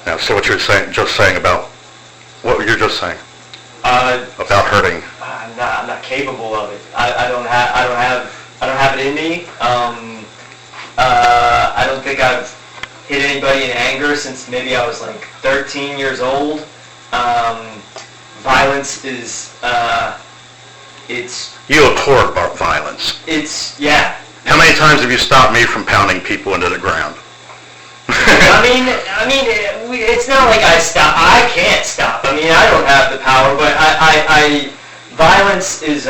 Now, so what you're saying, just saying about, what you're just saying about hurting. I'm not capable of it. I don't have it in me. I don't think I've hit anybody in anger since maybe I was like 13 years old. Violence is, You abhor violence. Yeah. How many times have you stopped me from pounding people into the ground? I mean, it's not like I can't stop. I mean, I don't have the power, but violence is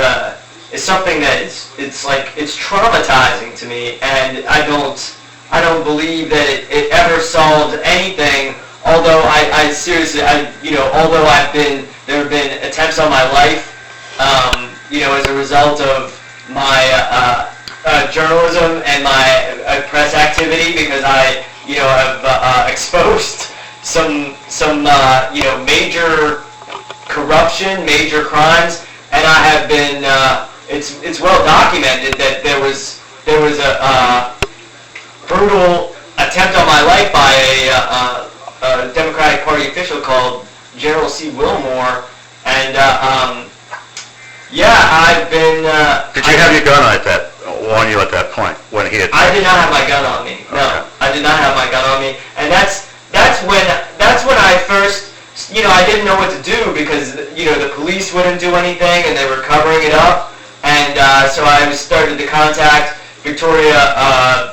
something that it's traumatizing to me, and I don't believe that it ever solved anything. Although I seriously, although there have been attempts on my life, as a result of my journalism and my press activity, because I have exposed some major corruption, major crimes, and I have been. It's well documented that there was a brutal attempt on my life by a Democratic Party official called General C. Wilmore, and I've been. Did you have your gun on you at that point when he had? I did not have my gun on me. No, okay. I did not have my gun on me, and that's when I first, I didn't know what to do because the police wouldn't do anything and they were covering it up, and so I started to contact Victoria.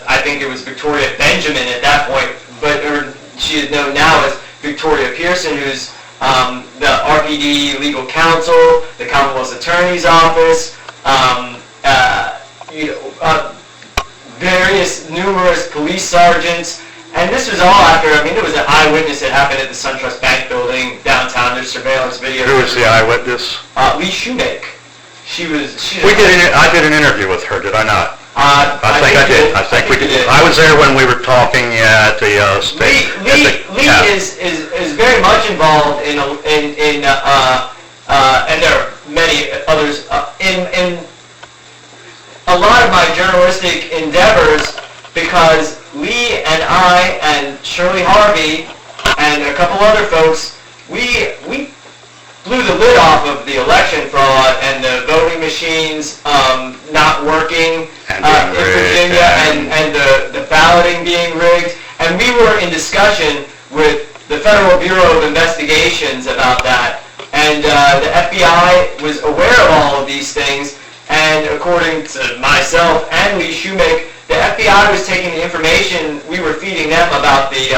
I think it was Victoria Benjamin at that point, but she is known now as Victoria Pearson, who's the RPD legal counsel, the Commonwealth's Attorney's Office, numerous police sergeants, and this was all after. There was an eyewitness that happened at the SunTrust Bank building downtown. There's surveillance video. Who was the eyewitness? Lee Shoemake. I did an interview with her, did I not? I think I did. I think we did. I was there when we were talking at the state. Lee is very much involved in and there are many others in a lot of my journalistic endeavors, because Lee and I and Shirley Harvey and a couple other folks, we blew the lid off of the election fraud and the voting machines not working in Virginia and the balloting being rigged. And we were in discussion with the Federal Bureau of Investigations about that. And the FBI was aware of all of these things. And according to myself and Lee Shoemake, the FBI was taking the information we were feeding them about the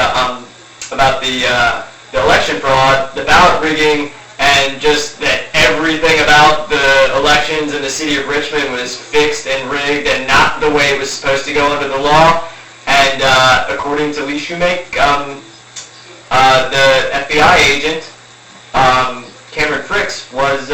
election fraud, the ballot rigging, and just that everything about the elections in the city of Richmond was fixed and rigged and not the way it was supposed to go under the law. And according to Lee Shoemake, the FBI agent, Cameron Fricks, was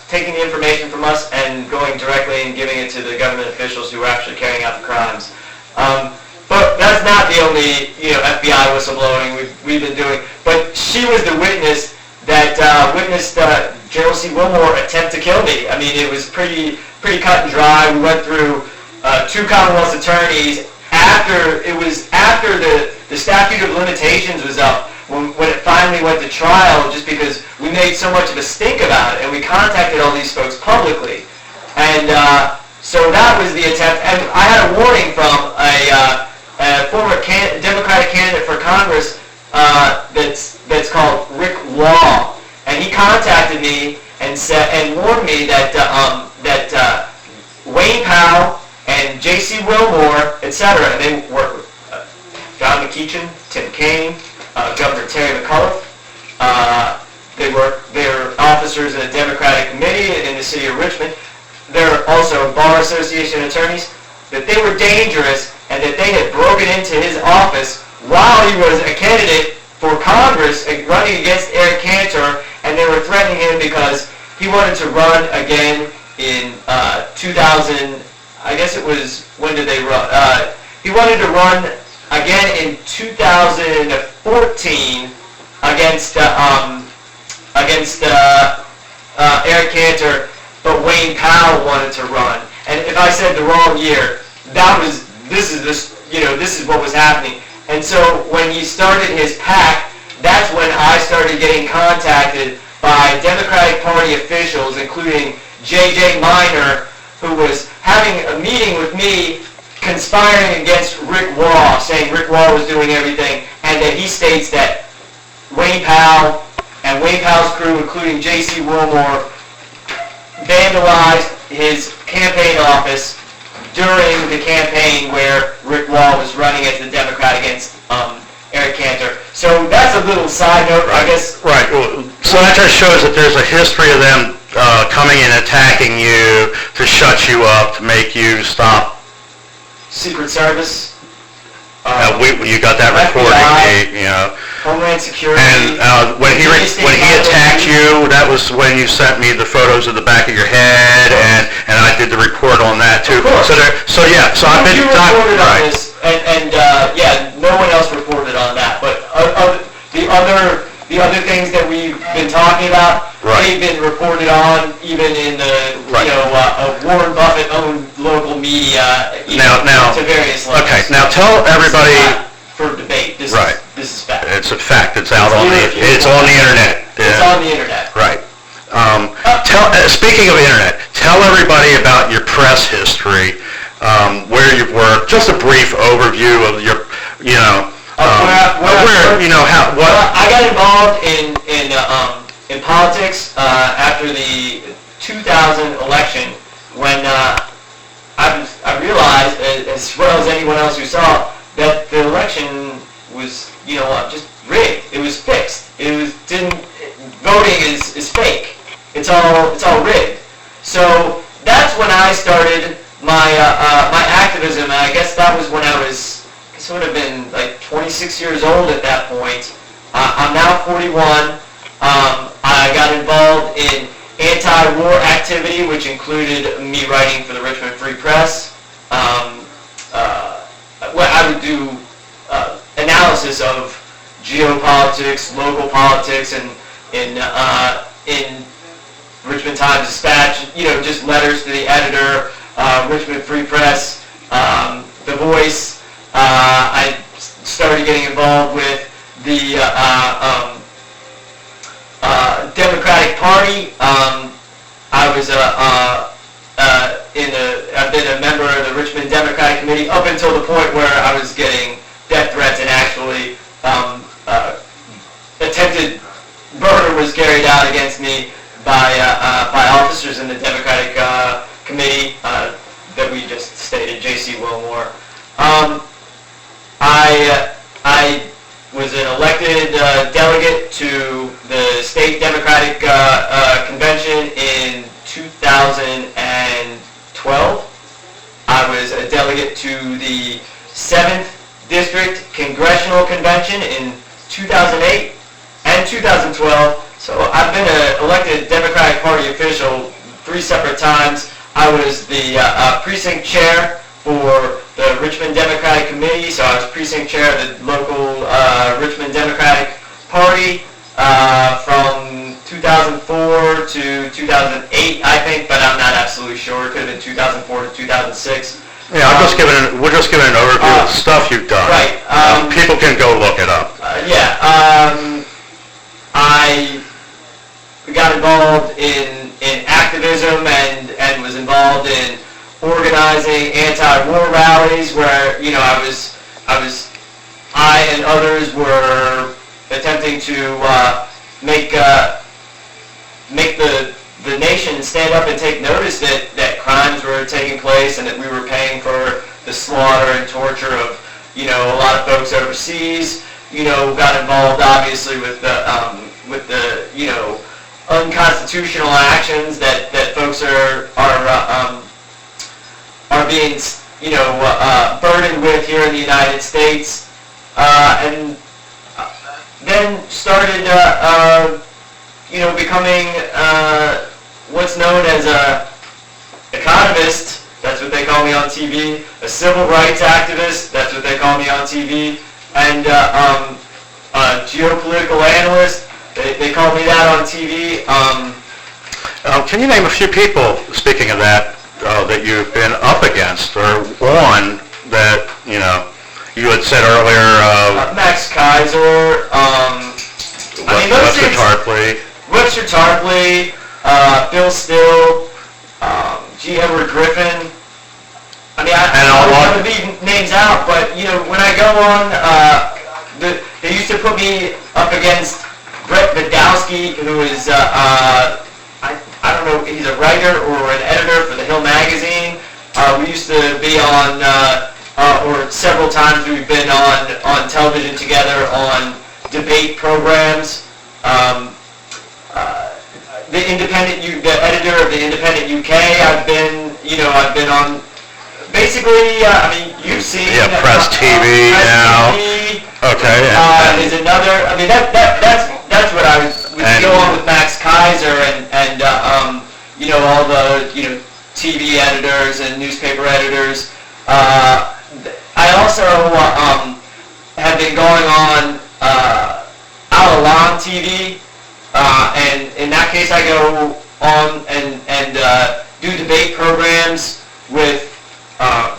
taking the information from us and going directly and giving it to the government officials who were actually carrying out the crimes. But that's not the only FBI whistleblowing we've been doing. But she was the witness that witnessed General C. Wilmore attempt to kill me. It was pretty cut and dry. We went through two Commonwealth's attorneys after the statute of limitations was up. When it finally went to trial, just because we made so much of a stink about it, and we contacted all these folks publicly, and so that was the attempt. And I had a warning from a former Democratic candidate for Congress that's called Rick Law, and he contacted me and warned me that Wayne Powell and J.C. Wilmore, etc., and they work with John McEachin, Tim Kaine, Governor Terry McAuliffe. They're officers in a Democratic committee in the city of Richmond. They're also Bar Association attorneys. That they were dangerous and that they had broken into his office while he was a candidate for Congress running against Eric Cantor, and they were threatening him because he wanted to run again in 2000. I guess it was, when did they run? He wanted to run again in 2014 against Eric Cantor, but Wayne Powell wanted to run. And if I said the wrong year, this is what was happening. And so when he started his PAC, that's when I started getting contacted by Democratic Party officials, including J.J. Minor, who was having a meeting with me conspiring against Rick Waugh, saying Rick Waugh was doing everything, and that he states that Wayne Powell and Wayne Powell's crew, including J.C. Wilmore, vandalized his campaign office during the campaign where Rick Waugh was running as the Democrat against Eric Cantor. So that's a little side note, I guess. Right. Well, so that just shows that there's a history of them coming and attacking you to shut you up, to make you stop. Secret Service. You got that recording, you know. Homeland Security. And when he attacked you, that was when you sent me the photos of the back of your head, and I did the report on that too. Of course. So I've been you reported on right. this, and no one else reported on that. But the other things that we've been talking about, they've been reported on even in the Warren Buffett owned local media, to various levels. Okay, now tell everybody. For debate. This is fact. It's a fact. It's out on the internet. It's on the internet. Right. Speaking of internet, tell everybody about your press history, where you've worked. Just a brief overview of your, I got involved in politics after the 2000 election when I realized, as well as anyone else who saw, that the election was, just rigged. It was fixed. Voting is fake. It's all rigged. So that's when I started my activism. And I guess that was when I would have been like 26 years old at that point. I'm now 41. I got involved in anti-war activity, which included me writing for the Richmond Free Press. I would do analysis of geopolitics, local politics, and in Richmond Times Dispatch, just letters to the editor, Richmond Free Press, The Voice. I started getting involved with the Democratic Party. I've been a member of the Richmond Democratic Committee up until the point where I was getting death threats and actually attempted murder was carried out against me by officers in the Democratic Committee that we just stated, J.C. Wilmore. I was an elected delegate to the State Democratic Convention in 2012. I was a delegate to the 7th District Congressional Convention in 2008 and 2012. So I've been an elected Democratic Party official 3 separate times. I was the precinct chair for the Richmond Democratic Committee, so I was precinct chair of the local Richmond Democratic Party from 2004 to 2008, I think, but I'm not absolutely sure. It could have been 2004 to 2006. Yeah, we're just giving an overview of stuff you've done. Right. People can go look it up. I got involved in activism and was involved in organizing anti-war rallies where I and others were attempting to make the nation stand up and take notice that crimes were taking place and that we were paying for the slaughter and torture of a lot of folks overseas. Got involved obviously with the unconstitutional actions that folks are being burdened with here in the United States, and then started becoming what's known as a economist. That's what they call me on TV. A civil rights activist. That's what they call me on TV. And a geopolitical analyst. They call me that on TV. Can you name a few people, speaking of that, that you've been up against or on that, you had said earlier? Max Kaiser, Webster Tarpley. Webster Tarpley, Bill Still, Edward Griffin. I mean, I don't want to leave names out, but, when I go on, they used to put me up against Brett Badowski, who is, I don't know, he's a writer or an editor for the Hill magazine. We used to be on, or several times we've been on television together on debate programs. The editor of the Independent UK. I've been on. Basically, you've seen. Yeah, Press TV now. TV, okay. Is another. I mean, that's what I would go on with Max Kaiser and all the TV editors and newspaper editors. I also have been going on Al-Alam TV. And in that case, I go on and do debate programs with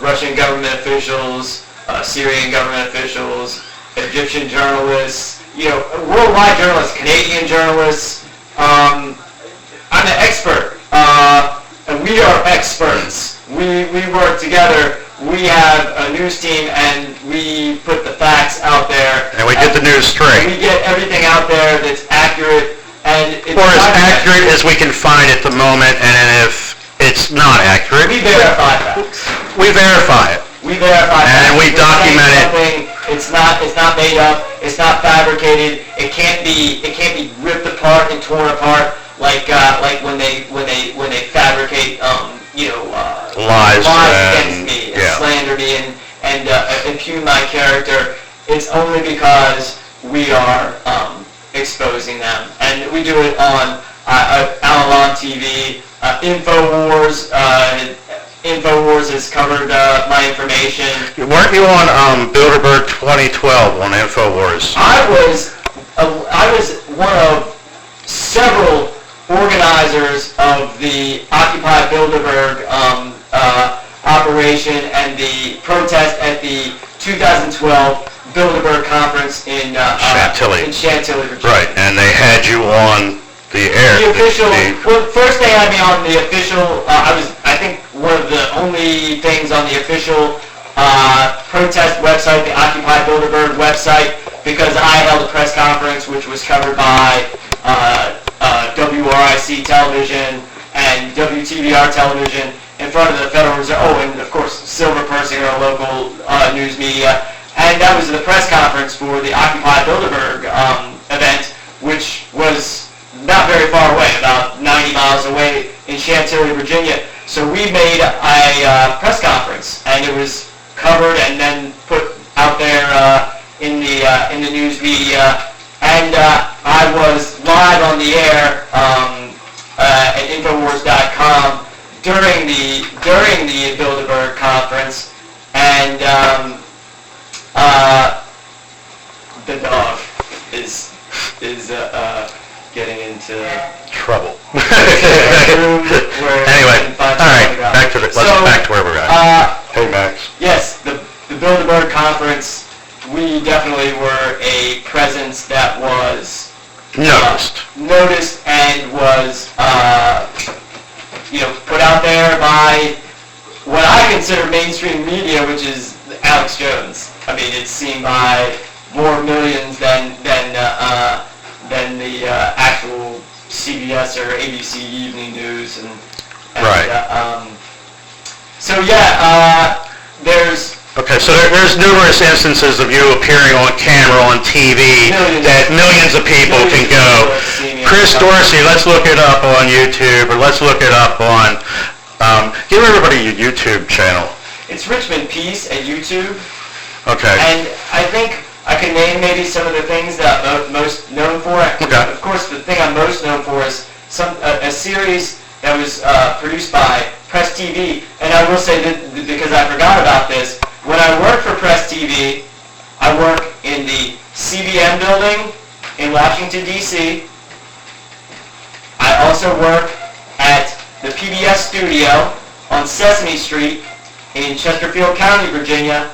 Russian government officials, Syrian government officials, Egyptian journalists, worldwide journalists, Canadian journalists. I'm an expert, and we are experts. We work together. We have a news team, and we put the facts out there. And we get the news straight. We get everything out there that's accurate. Or as accurate as we can find at the moment, and if it's not accurate, we verify facts. We verify it. We verify facts. And we document it. It's not made up. It's not fabricated. It can't be ripped apart and torn apart like when they fabricate lies against me and slander me and impugn my character. It's only because we are exposing them, and we do it on Al-Alam TV, InfoWars. InfoWars has covered my information. Weren't you on Bilderberg 2012 on InfoWars? I was one of several organizers of the Occupy Bilderberg operation and the protest at the 2012 Bilderberg conference in Chantilly, Virginia. Right, and they had you on the air. The official. Well, first they had me on the official. I think, one of the only things on the official protest website, the Occupy Bilderberg website, because I held a press conference which was covered by WRIC television and WTVR television in front of the Federal Reserve. Oh, and of course Silver Persinger, a local news media. And that was the press conference for the Occupy Bilderberg event, which was not very far away, about 90 miles away in Chantilly, Virginia. So we made a press conference, and it was covered and then put out there in the news media. And I was live on the air at Infowars.com during the Bilderberg conference, and the dog is getting into trouble. Anyway, all right, back to where we're at. Hey, Max. Yes, the Bilderberg conference, we definitely were a presence that was noticed and was put out there by what I consider mainstream media, which is Alex Jones. I mean, it's seen by more millions than the actual CBS or ABC Evening News and right. There's. Okay, so there's numerous instances of you appearing on camera on TV that millions of people can go. Chris Dorsey, let's look it up on YouTube, or let's look it up on. Give everybody your YouTube channel. It's Richmond Peace at YouTube. Okay. And I think I can name maybe some of the things that I'm most known for. Okay. Of course, the thing I'm most known for is a series that was produced by Press TV. And I will say that, because I forgot about this, when I work for Press TV, I work in the CBN building in Washington, D.C. I also work at the PBS studio on Sesame Street in Chesterfield County, Virginia.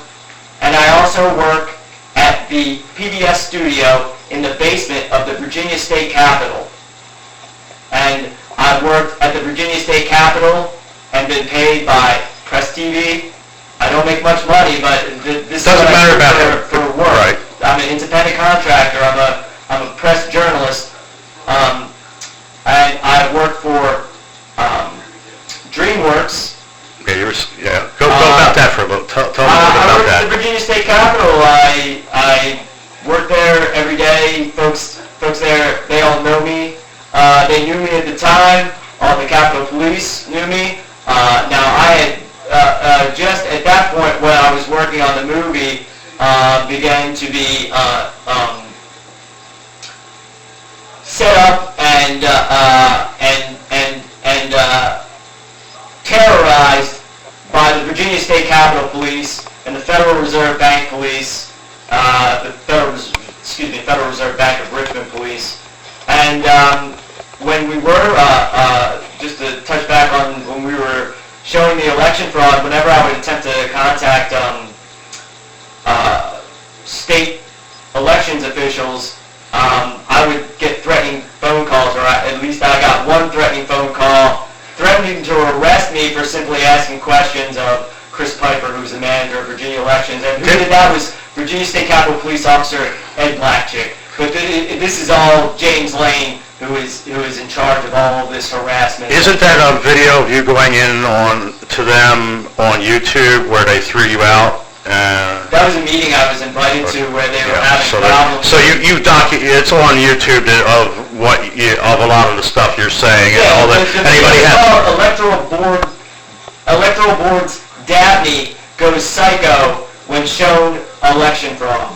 And I also work at at the PBS studio in the basement of the Virginia State Capitol. And I've worked at the Virginia State Capitol and been paid by Press TV. I don't make much money, but this Doesn't matter about for work. Right. I'm an independent contractor. I'm a press journalist. And I work for DreamWorks. Yeah, go about that for a little. Tell me a little bit I about work that. at the Virginia State Capitol. I work there every day. Folks there, they all know me. They knew me at the time. All the Capitol Police knew me. Now I had just at that point when I was working on the movie began to be set up and terrorized by the Virginia State Capitol Police and the Federal Reserve Bank Police, the Federal Reserve Bank of Richmond Police. And when we were, just to touch back on when we were showing the election fraud, whenever I would attempt to contact state elections officials, I would get threatening phone calls, or at least I got one threatening phone call threatening to arrest me for simply asking questions of Chris Piper, who's the manager of Virginia elections. And who did that was Virginia State Capitol Police Officer Ed Blackchick. But this is all James Lane, who is in charge of all of this harassment. Isn't that a video of you going in to them on YouTube where they threw you out? That was a meeting I was invited to where they were having so problems. So it's on YouTube of of a lot of the stuff you're saying and all that. Anybody has electoral boards Dabney goes psycho when shown election fraud.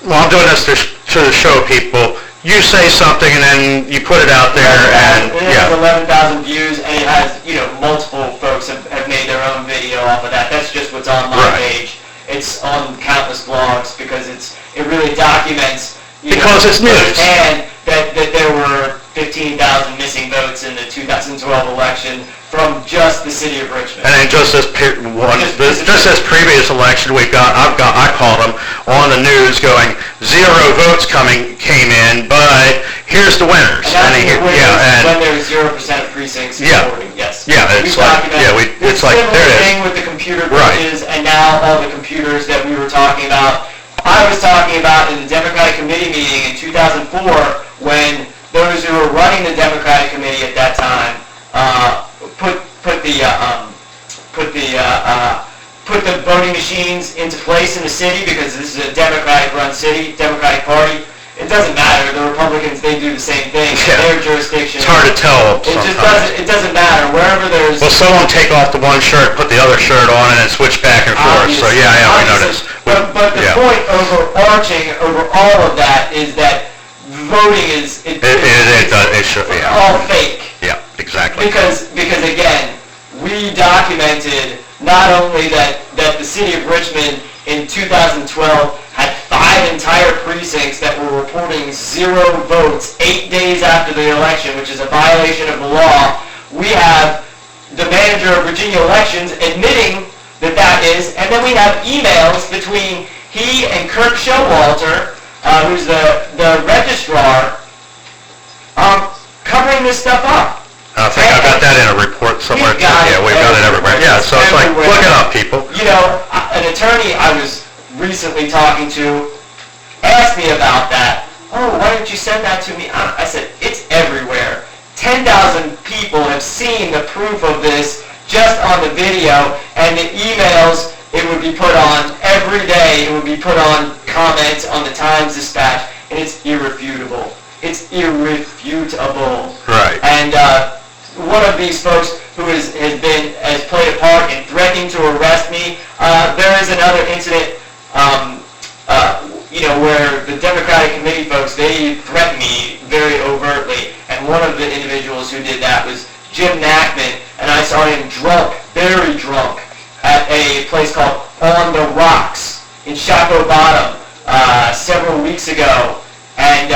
Well, I'm doing this to show people. You say something and then you put it out there, and it has 11,000 views, and it has multiple folks have made their own video off of that. That's just what's on my page. It's on countless blogs because it really documents because it's news and that there were 15,000 missing votes in the 2012 election from just the city of Richmond. And then just this previous election, I called them on the news going 0 votes came in, but here's the winners. When there's 0% of precincts voting. Yes. Yeah, it's like it's like there it is. Thing with the computer glitches and now all the computers that we were talking about. I was talking about in the Democratic Committee meeting in 2004 when those who were running the Democratic Committee at that time put the voting machines into place in the city because this is a Democratic-run city, Democratic Party. It doesn't matter. The Republicans, they do the same thing. Yeah. Their jurisdiction. It's hard to tell. It doesn't matter. Wherever there's... Well, someone take off the one shirt, put the other shirt on, and then switch back and forth. So we know this. But the point overarching over all of that is that voting is all fake. Yeah, exactly. Because again, we documented not only that the city of Richmond in 2012 had 5 entire precincts that were reporting 0 votes 8 days after the election, which is a violation of the law. We have the manager of Virginia elections admitting that is, and then we have emails between he and Kirk Showalter, who's the registrar, covering this stuff up. I think I got that in a report somewhere too. Yeah, we've got it everywhere. Yeah, so it's like, look it up, people. An attorney I was recently talking to asked me about that. Oh, why didn't you send that to me? I said, it's everywhere. 10,000 people have seen the proof of this just on the video, and the emails, it would be put on every day. It would be put on comments on the Times-Dispatch, and it's irrefutable. It's irrefutable. Right. And one of these folks who has played a part in threatening to arrest me. There is another incident, where the Democratic Committee folks, they threatened me very overtly, and one of the individuals who did that was Jim Nachman, and I saw him drunk, very drunk, at a place called On the Rocks in Shockoe Bottom several weeks ago, and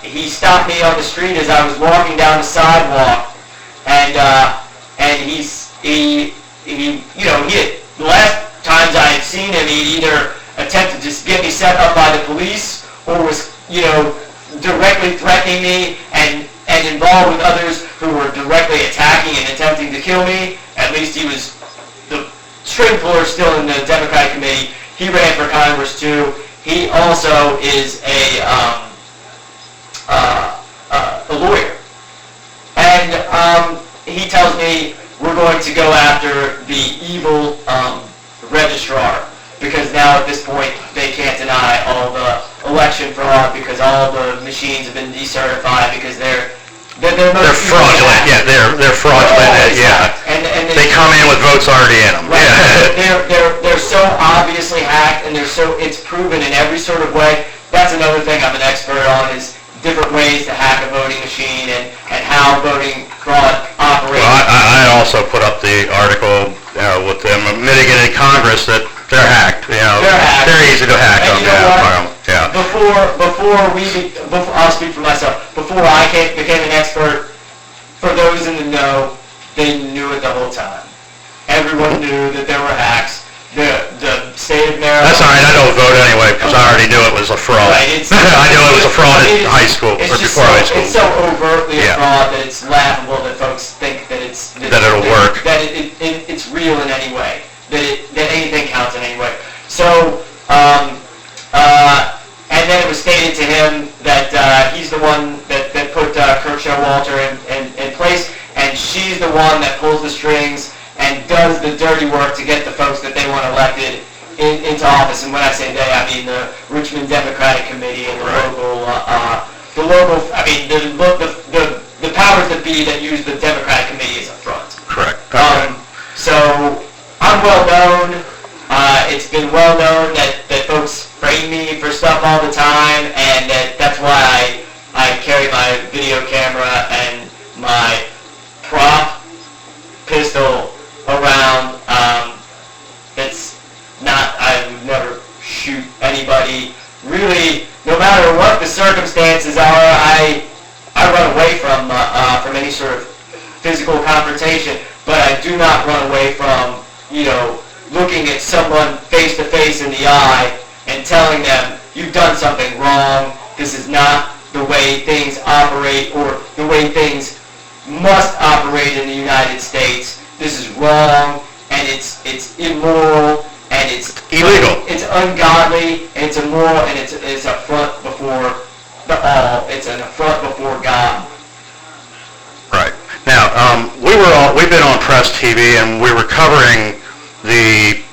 he stopped me on the street as I was walking down the sidewalk, and he had, the last times I had seen him, he'd either attempted to get me set up by the police or was, directly threatening me and involved with others who were directly attacking and attempting to kill me. At least he was the string puller still in the Democratic committee. He ran for Congress too. He also is a lawyer. And he tells me we're going to go after the evil registrar, because now at this point they can't deny all the election fraud because all the machines have been decertified because they're fraudulent. Yeah, they're fraudulent. Yeah, and they come in with votes already in them. Right. Yeah. They're so obviously hacked, and it's proven in every sort of way. That's another thing I'm an expert on, is different ways to hack a voting machine and how voting fraud operates. Well, I also put up the article with them admitting in Congress that they're hacked. They're hacked. They're easy to hack. And Yeah. I'll speak for myself. Before I became an expert, for those in the know, they knew it the whole time. Everyone knew that there were hacks. The state of Maryland... That's all right. I don't vote anyway because I already knew it was a fraud. Right, I knew it was a fraud in high school or before high school. It's so overtly a fraud that it's laughable that folks think that it'll work. That it's real in any way. That anything counts in any way. So, and then it was stated to him that he's the one that put Kurt Showalter in place, and she's the one that pulls the strings and does the dirty work to get the folks that they want elected into office. And when I say they, I mean the Richmond Democratic Committee and the local, the powers that be that use the Democratic Committee as a front. Correct. So I'm well known. It's been well known that folks frame me for stuff all the time, and that's why I carry my video camera and my prop pistol around. I would never shoot anybody. Really, no matter what the circumstances are, I run away from any sort of physical confrontation, but I do not run away from, looking at someone face to face in the eye and telling them, you've done something wrong, this is not the way things operate or the way things must operate in the United States. This is wrong, and it's immoral, and it's illegal. It's ungodly, and it's immoral, and it's an affront before it's an affront before God. Right. Now, we've been on Press TV, and we were covering the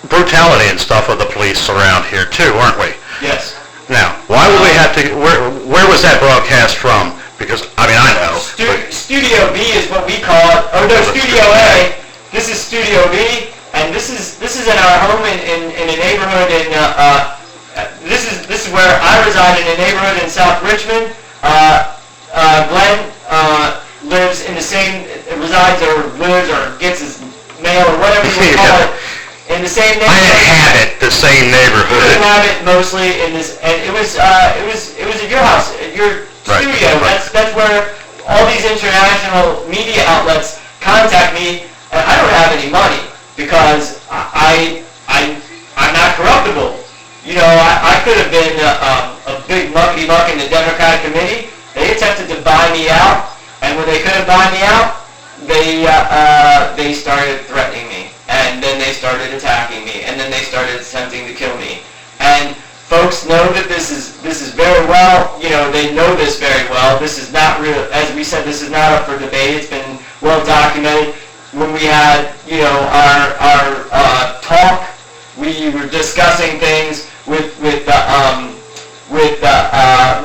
brutality and stuff of the police around here too, weren't we? Yes. Now, why would we have to? Where was that broadcast from? Because I know. Studio B is what we call it. Oh no, Studio A. This is Studio B, and this is in our home in a neighborhood in this is where I reside in a neighborhood in South Richmond. Glenn resides or lives or gets his mail or whatever you call it in the same neighborhood. I inhabit the same neighborhood. I inhabit mostly in this, and it was at your house, at your studio. Right. That's where all these international media outlets contact me, and I don't have any money because I'm not corruptible. I could have been a big muckety-muck in the Democratic committee. They attempted to buy me out, and when they couldn't buy me out, they started threatening me, and then they started attacking me, and then they started attempting to kill me. And folks know that this is very well. They know this very well. This is not real. As we said, this is not up for debate. It's been well documented. When we had our talk, we were discussing things with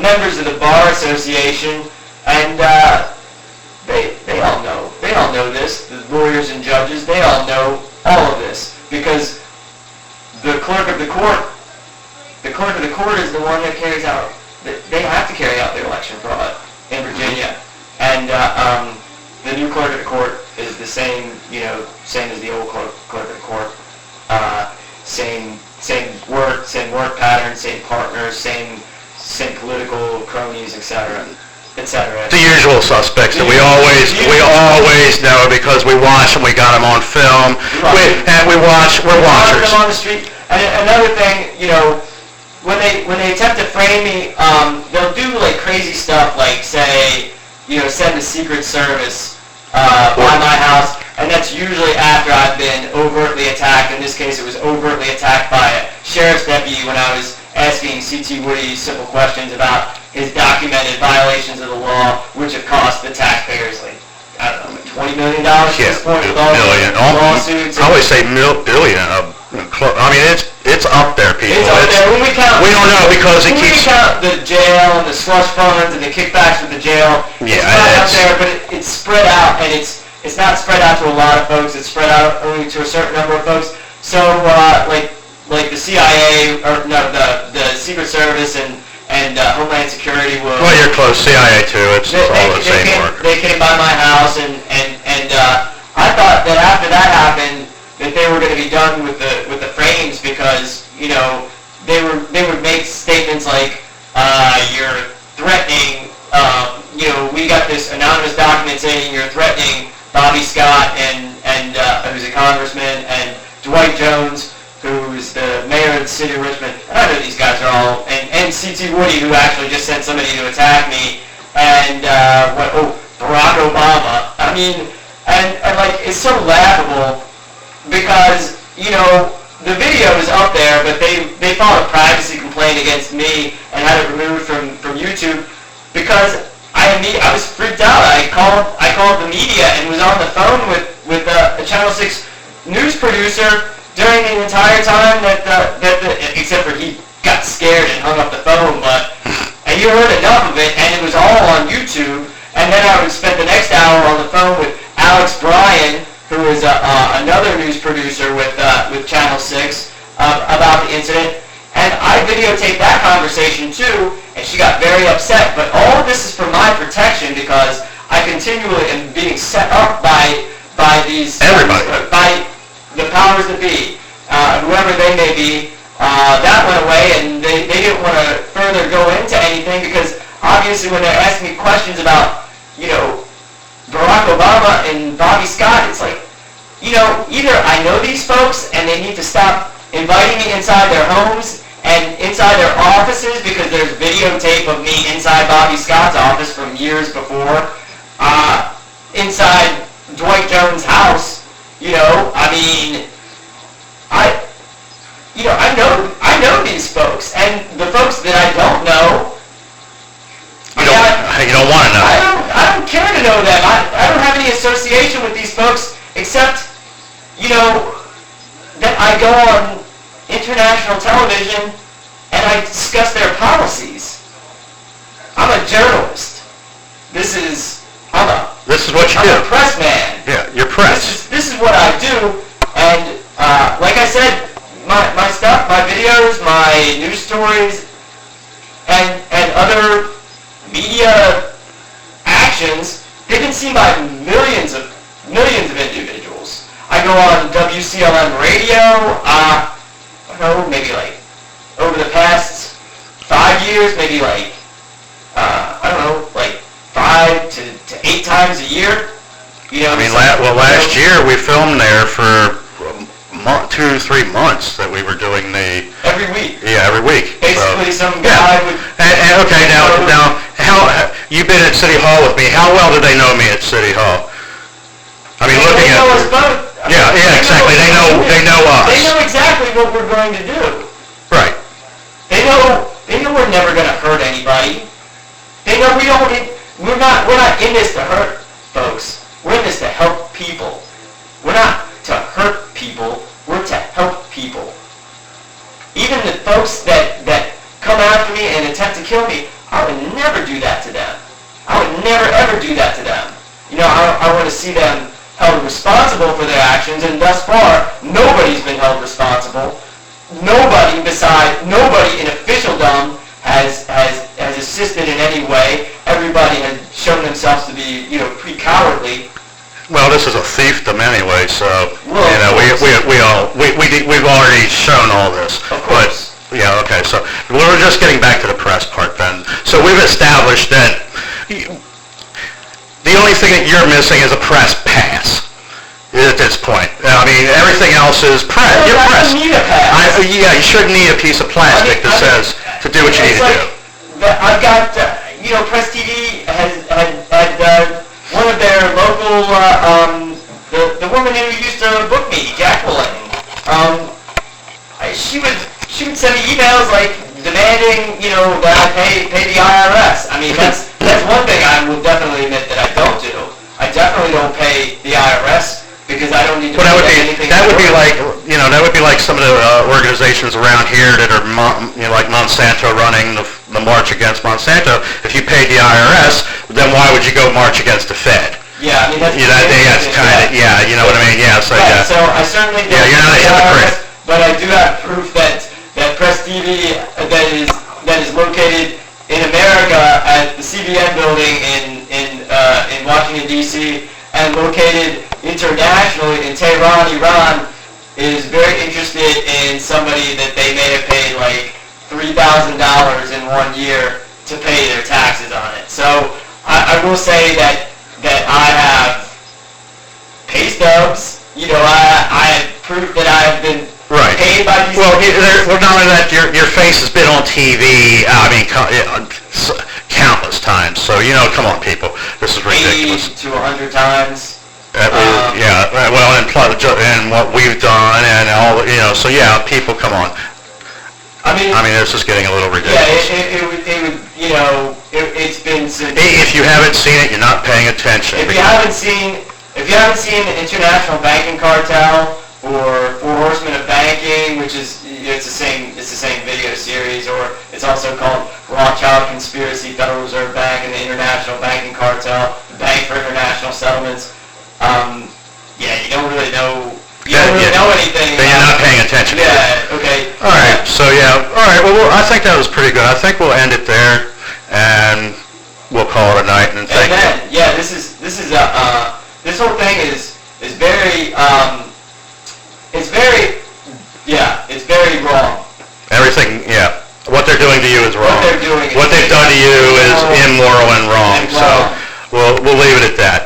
members of the Bar Association, and they all know. They all know this. The lawyers and judges, they all know all of this, because the clerk of the court is the one that carries out. They have to carry out the election fraud in Virginia, and the new clerk of the court is the same as the old clerk of the court. Same work pattern, same partners, same political cronies, etc. The usual suspects that we always know because we watch them, we got them on film, right. we're watchers. Them on the street, And another thing, when they attempt to frame me, they'll do like crazy stuff, like say, send the Secret Service by my house, and that's usually after I've been overtly attacked. In this case, it was overtly attacked by a sheriff's deputy when I was asking C.T. Woody simple questions about his documented violations of the law, which have cost the taxpayers like, I don't know, $20 million at this point with all the lawsuits. I always say billion. I mean, it's up there, people. It's up there. We don't know because it keeps... We count the jail and the slush funds and the kickbacks with the jail. Yeah, it's not up there, but it's spread out, and it's not spread out to a lot of folks. It's spread out only to a certain number of folks. So, like the CIA, or no, the Secret Service and Homeland Security will... Well, you're close. CIA, too. It's all the same work. They came by my house, and I thought that after that happened, that they were going to be done with the frames because, they would make statements like, you're threatening, we got this anonymous document saying you're threatening Bobby Scott and who's a congressman, and Dwight Jones, who's the mayor of the city of Richmond. And I know these guys are all, and C.T. Woody, who actually just sent somebody to attack me, and Barack Obama. I mean, and like, it's so laughable because, the video is up there, but they filed a privacy complaint against me and had it removed from YouTube because I was freaked out. I called the media and was on the phone with a Channel 6 news producer during the entire time that except for he got scared and hung up the phone, and you heard enough of it, and it was all on YouTube. And then I would spend the next hour on the phone with Alex Bryan, who is another news producer with Channel 6, about the incident. And I videotaped that conversation too, and she got very upset. But all of this is for my protection because I continually am being set up by these... Everybody. By the powers that be, whoever they may be. That went away, and they didn't want to further go into anything because obviously when they're asking me questions about, Barack Obama and Bobby Scott, it's like, either I know these folks and they need to stop inviting me inside their homes and inside their offices because there's videotape of me inside Bobby Scott's office from years before, inside Dwight Jones' house, I know these folks, and the folks that I don't know, You don't want to know. I don't care to know them. I don't have any association with these folks except, that I go on international television and I discuss their policies. I'm a journalist. This is what you do. I'm a press man. Yeah, you're press. This is what I do, and like I said, my stuff, my videos, my news stories, and other media actions, they've been seen by millions of individuals. I go on WCLM radio, I don't know, maybe like over the past 5 years, maybe like, I don't know, like 5 to 8 times a year. Last year we filmed there for 2 to 3 months that we were doing the... Every week. Yeah, every week. Basically, some guy would... And okay, now, how you've been at City Hall with me. How well do they know me at City Hall? I mean, looking at... They know us both. Yeah, exactly. They know us. They know exactly what we're going to do. Right. They know we're never going to hurt anybody. They know we're not in this to hurt folks. We're in this to help people. We're not to hurt people. We're to help people. Even the folks that come after me and attempt to kill me, I would never do that to them. I would never ever do that to them. I want to see them held responsible for their actions, and thus far, nobody's been held responsible. Nobody in officialdom has assisted in any way. Everybody has shown themselves to be, pretty cowardly. Well, this is a fiefdom anyway, so we've already shown all this. Of course. But, yeah, okay. So we're just getting back to the press part then. So we've established that the only thing that you're missing is a press pass. That this point. I mean, everything else is press. No, You're I press. don't need a pass. Yeah, you shouldn't need a piece of plastic that says to do what you need to do. I've got, Press TV had one of their local, the woman who used to book me, Jacqueline. She would send me emails like demanding, that I pay the IRS. I mean, that's one thing I will definitely admit that I don't do. I definitely don't pay the IRS because I don't need to pay anything. That would be like, that would be like some of the organizations around here that are, like Monsanto running the march against Monsanto. If you paid the IRS, then why would you go march against the Fed? Yeah, I mean, that's kind of, you know what I mean? Yeah, so right, yeah. so I certainly don't Yeah, you're not a pay the hypocrite. IRS, but I do have proof that Press TV that is located in America at the CBN building in Washington D.C. and located internationally in Tehran, Iran, is very interested in somebody that they may have paid like $3,000 in 1 year to pay their taxes on it. So I will say that I have pay stubs. I have proof that I have been paid by these. Well, not only that, your face has been on TV. I mean, countless times. So come on, people, this is ridiculous. 80 to 100 times. Well, and what we've done, and all, so yeah, people, come on. I mean, this is getting a little ridiculous. Yeah, it would, it's been. If you haven't seen it, you're not paying attention. If you haven't seen the International Banking Cartel or Four Horsemen of Banking, which is it's the same video series, or it's also called Rothschild Conspiracy, Federal Reserve Bank, and the International Banking Cartel, the Bank for International Settlements. You don't really know. You don't really know anything. Then you're not paying attention. Yeah. Okay. All right. So yeah. All right. Well, I think that was pretty good. I think we'll end it there, and we'll call it a night. And thank you. Yeah. This whole thing is very it's very wrong. Everything. Yeah. What they're doing to you is wrong. What they're doing. What they've done to you is immoral and wrong. So we'll leave it at that.